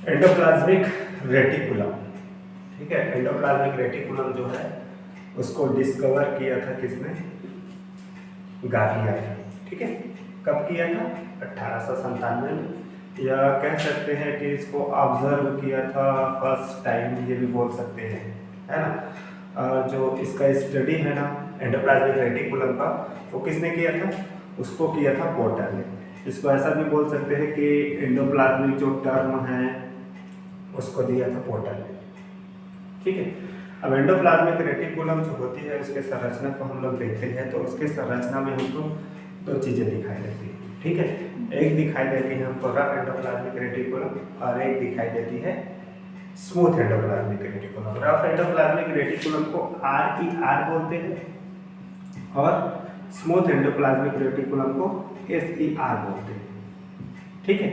Endoplasmic reticulum, ठीक है। Endoplasmic reticulum जो है उसको डिस्कवर किया था किसने? गाविया ने, ठीक है। कब किया था? 1897 में, या कह सकते हैं कि इसको ऑब्जर्व किया था फर्स्ट टाइम, ये भी बोल सकते हैं, है ना। और जो इसका स्टडी है ना एंडोप्लाज्मिक रेटिकुलम का, वो किसने किया था? उसको किया था पोर्टर ने। इसको ऐसा भी बोल सकते हैं कि एंडोप्लाज्मिक जो टर्म है उसको दिया था पोर्टर ने, ठीक है। अब एंडोप्लाज्मिक रेटिकुलम जो होती है उसके संरचना को हम लोग देखते हैं, तो उसके संरचना में हमको दो चीज़ें दिखाई देती है, ठीक है। एक दिखाई देती है हमको रफ एंडोप्लाज्मिक रेटिकुलम और एक दिखाई देती है smooth endoplasmic reticulum. Rough endoplasmic reticulum को RER बोलते हैं और स्मूथ एंडोप्लाज्मिक रेटिकुलम को SER बोलते हैं, ठीक है।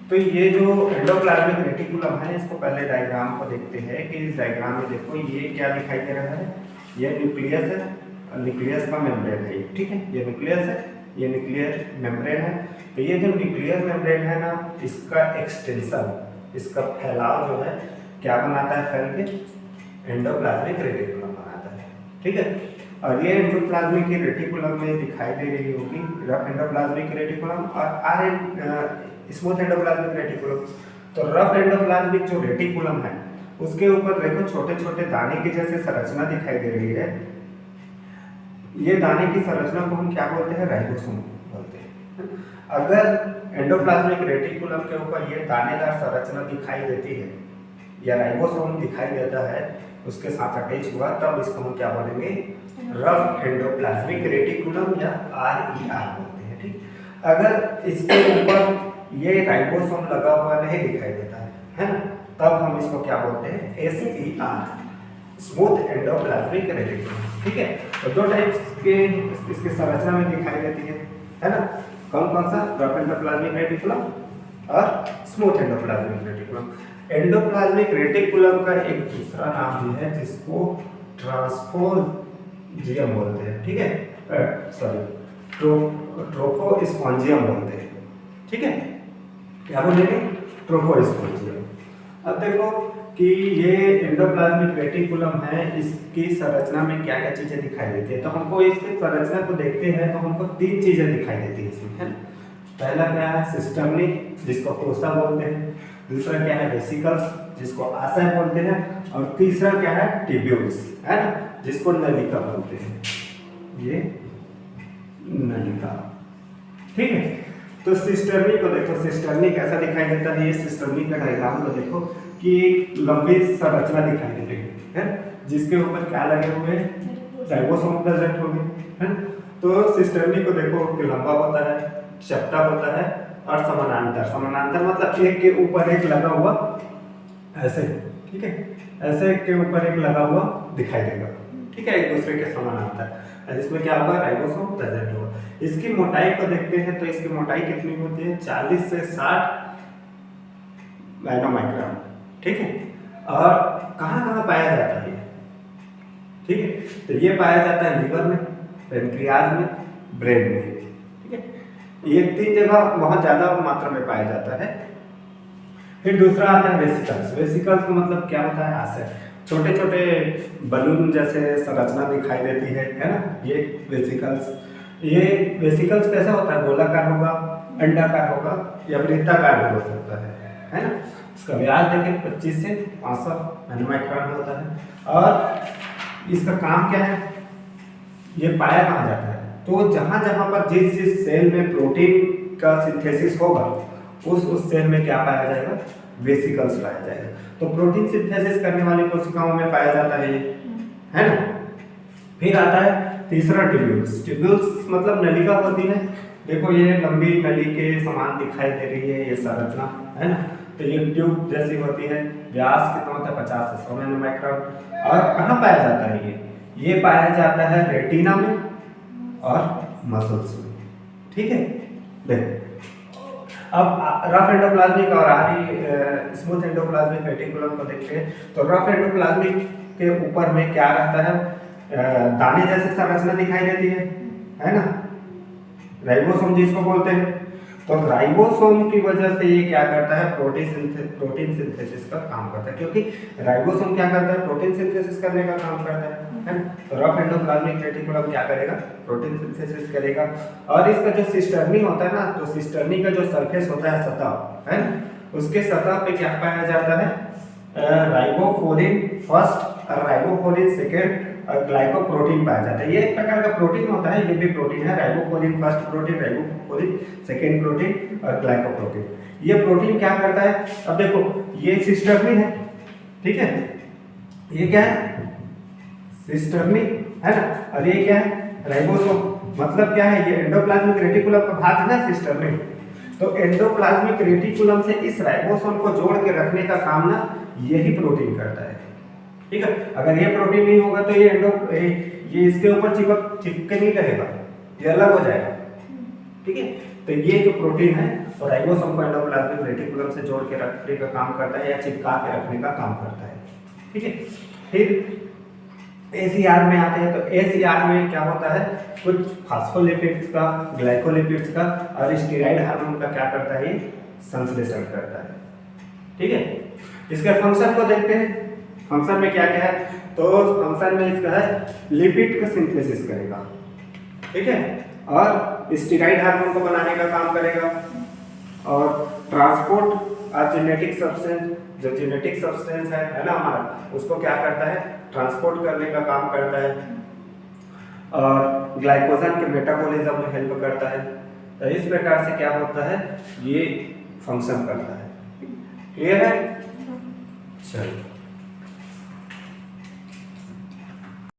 तो ये जो एंडोप्लाज्मिक रेटिकुलम है इसको पहले डायग्राम को देखते हैं कि इस डायग्राम में देखो ये क्या दिखाई दे रहा है। ये न्यूक्लियस है, न्यूक्लियस का मेम्ब्रेन है, ठीक है। ये न्यूक्लियस है, ये न्यूक्लियर मेम्ब्रेन है। तो ये जो न्यूक्लियर मेम्ब्रेन है ना, इसका एक्सटेंशन, इसका फैलाव जो है क्या बनाता है? फैल के एंडोप्लाज्मिक रेटिकुलम बनाता है, ठीक है। और ये एंडोप्लाज्मिक रेटिकुलम में दिखाई दे रही होगी रफ एंडोप्लाज्मिक रेटिकुलम और स्मूथ एंडोप्लाज्मिक रेटिकुलम। तो रफ एंडोप्लाज्मिक जो रेटिकुलम है उसके ऊपर देखो छोटे छोटे दाने की जैसे संरचना दिखाई दे रही है। ये दाने की संरचना को हम क्या बोलते हैं? राइबोसोम बोलते हैं। अगर एंडोप्लाज्मिक रेटिकुलम के ऊपर ये दानेदार संरचना दिखाई देती है या राइबोसोम दिखाई देता है उसके साथ अटैच हुआ, तब इसको हम क्या बोलेंगे? रफ एंडोप्लाज्मिक रेटिकुलम या RER बोलते हैं, ठीक। अगर इसके ऊपर ये राइबोसोम लगा हुआ नहीं दिखाई देता है ना, तब हम इसको क्या बोलते हैं? SER, स्मूथ एंडोप्लाज्मिक रेटिकुलम, ठीक है। तो दो टाइप्स के इसके संरचना में दिखाई देती है ना। कौन कौन सा? रफ एंडोप्लाज्मिक रेटिकुलम और smooth endoplasmic reticulum. Endoplasmic reticulum का एक दूसरा नाम भी है जिसको ट्रांसपोजियम बोलते हैं, ठीक है। सॉरी, ट्रोफोस्पॉन्जियम बोलते हैं, ठीक है। क्या बोलेंगे? ट्रोफोस्पॉन्जियम। अब देखो कि ये एंडोप्लाज्मिक रेटिकुलम है, इसकी संरचना में क्या क्या चीजें दिखाई देती है। तो हमको इसकी संरचना को देखते हैं तो हमको तीन चीजें दिखाई देती है इसमें, है ना। पहला क्या है? सिस्टर्नी, जिसको कोसा बोलते हैं। दूसरा क्या है? वेसिकल्स, जिसको आशय बोलते हैं। और तीसरा क्या है? ट्यूब्यूल्स, है ना, जिसको नलिका बोलते हैं। ये नलिका, ठीक है। तो सिस्टर्नी को देखो, सिस्टर्नी कैसा दिखाई देता है? ये सिस्टर्नी का डायग्राम को देखो कि एक लंबी संरचना दिखाई दे रही है, जिसके ऊपर क्या लगे हुए हैं? राइबोसोम प्रेजेंट हो गए, है। तो सिस्टर्नी को देखो कि लंबा होता है, चपटा होता है और समानांतर। समानांतर मतलब एक के ऊपर एक लगा हुआ, ऐसे, ठीक है, ऐसे एक के ऊपर एक लगा हुआ दिखाई देगा, ठीक है, एक दूसरे के समानांतर। इसमें क्या होगा? राइबोसोम प्रेजेंट होगा। इसकी मोटाई को देखते हैं तो इसकी मोटाई कितनी होती है? 40 से 60 नैनोमाइक्रोन, ठीक है। और कहाँ कहाँ पाया जाता है? ठीक है, तो ये पाया जाता है लिवर में, पेनक्रियाज में, ब्रेन में, ठीक है। ये तीन जगह बहुत ज्यादा मात्रा में पाया जाता है। फिर दूसरा आता है वेसिकल्स। वेसिकल्स का मतलब क्या होता है? आशय। छोटे छोटे बलून जैसे संरचना दिखाई देती है ना, ये वेसिकल्स। ये वेसिकल्स कैसा होता है? गोलाकार होगा, अंडाकार होगा या वृत्ताकार भी हो सकता है ना। इसका व्यास देखें 25 से 500 नैनोमाइक्रोन होता है। और इसका काम क्या है? ये पाया कहाँ जाता है? तो जहां जहां पर जिस जिस सेल में प्रोटीन का सिंथेसिस होगा उस सेल में क्या पाया जाएगा? वेसिकल्स पाया जाएगा। तो प्रोटीन सिंथेसिस करने वाली कोशिकाओं में पाया जाता है ये, है ना। फिर आता है तीसरा ट्यूब्यूल्स। ट्यूब्यूल्स मतलब नलिका होती है। देखो ये लंबी नली के समान दिखाई दे रही है ये संरचना, है ना। तो ये ट्यूब जैसी होती है। व्यास कितना होता है? 50 से 100 नैनोमाइक्रोन। और कहाँ पाया जाता है ये पाया जाता है रेटिना में और मसल्स में, ठीक है। देखो अब रफ एंडोप्लाज्मिक और स्मूथ एंडोप्लाज्मिक रेटिकुलम को देखते हैं। तो रफ एंडोप्लाज्मिक के ऊपर में क्या रहता है? दाने जैसे संरचना दिखाई देती है ना, राइबोसोम जिसको बोलते हैं। तो राइबोसोम की वजह से ये क्या करता है, प्रोटीन सिंथेसिस का काम करता है, क्योंकि राइबोसोम क्या करता है, प्रोटीन सिंथेसिस करने का काम करता है ना। तो रफ एंडोप्लाज्मिक रेटिकुलम क्या करेगा, प्रोटीन सिंथेसिस करेगा। और इसका जो सिस्टर्नी होता है ना, तो सिस्टर्नी का जो सरफेस होता है, सतह है, उसके सतह पे क्या पाया जाता है, राइबोफ्लोरिन फर्स्ट और राइबोफ्लोरिन सेकेंड और ग्लाइकोप्रोटीन पाया जाता है। ये एक प्रकार का प्रोटीन होता है, ये भी प्रोटीन है, राइबोफ्लोरिन फर्स्ट प्रोटीन, राइबोफ्लोरिन सेकेंड प्रोटीन और ग्लाइकोप्रोटीन। ये प्रोटीन क्या करता है, अब देखो ये सिस्टर्नी है, ठीक है, ये क्या है, सिस्टर्नी है ना, और ये क्या है, राइबोसोम। मतलब क्या है, ये एंडोप्लाज्मिक रेटिकुलम का भाग है ना, सिस्टर्नी। तो एंडोप्लाज्मिक रेटिकुलम से इस राइबोसोम को जोड़ के रखने का काम ना यही प्रोटीन करता है, ठीक है। अगर ये प्रोटीन नहीं होगा तो ये इसके ऊपर चिपके नहीं रहेगा, ये अलग हो जाएगा, ठीक है। तो ये जो प्रोटीन है वो राइबोसोम को एंडोप्लाज्मिक रेटिकुलम से जोड़ के रखने का काम करता है या चिपका के रखने का काम करता है, ठीक है। फिर ACR में आते हैं, तो ACR में क्या होता है, कुछ फास्फोलिपिड्स का, ग्लाइकोलिपिड्स का और स्टेरॉइड हार्मोन का क्या करता है, ये संश्लेषण करता है, ठीक है। इसके फंक्शन को देखते हैं, फंक्शन में क्या क्या है, तो फंक्शन में इसका है लिपिड का सिंथेसिस करेगा, ठीक है, और स्टेरॉइड हार्मोन को बनाने का काम करेगा, और ट्रांसपोर्ट और जेनेटिक सब्सटेंस, जो जेनेटिक सब्सटेंस है ना हमारा, उसको क्या करता है, ट्रांसपोर्ट करने का काम करता है, और ग्लाइकोजन के मेटाबॉलिज्म में हेल्प करता है। तो इस प्रकार से क्या होता है, ये फंक्शन करता है। क्लियर है, चलो।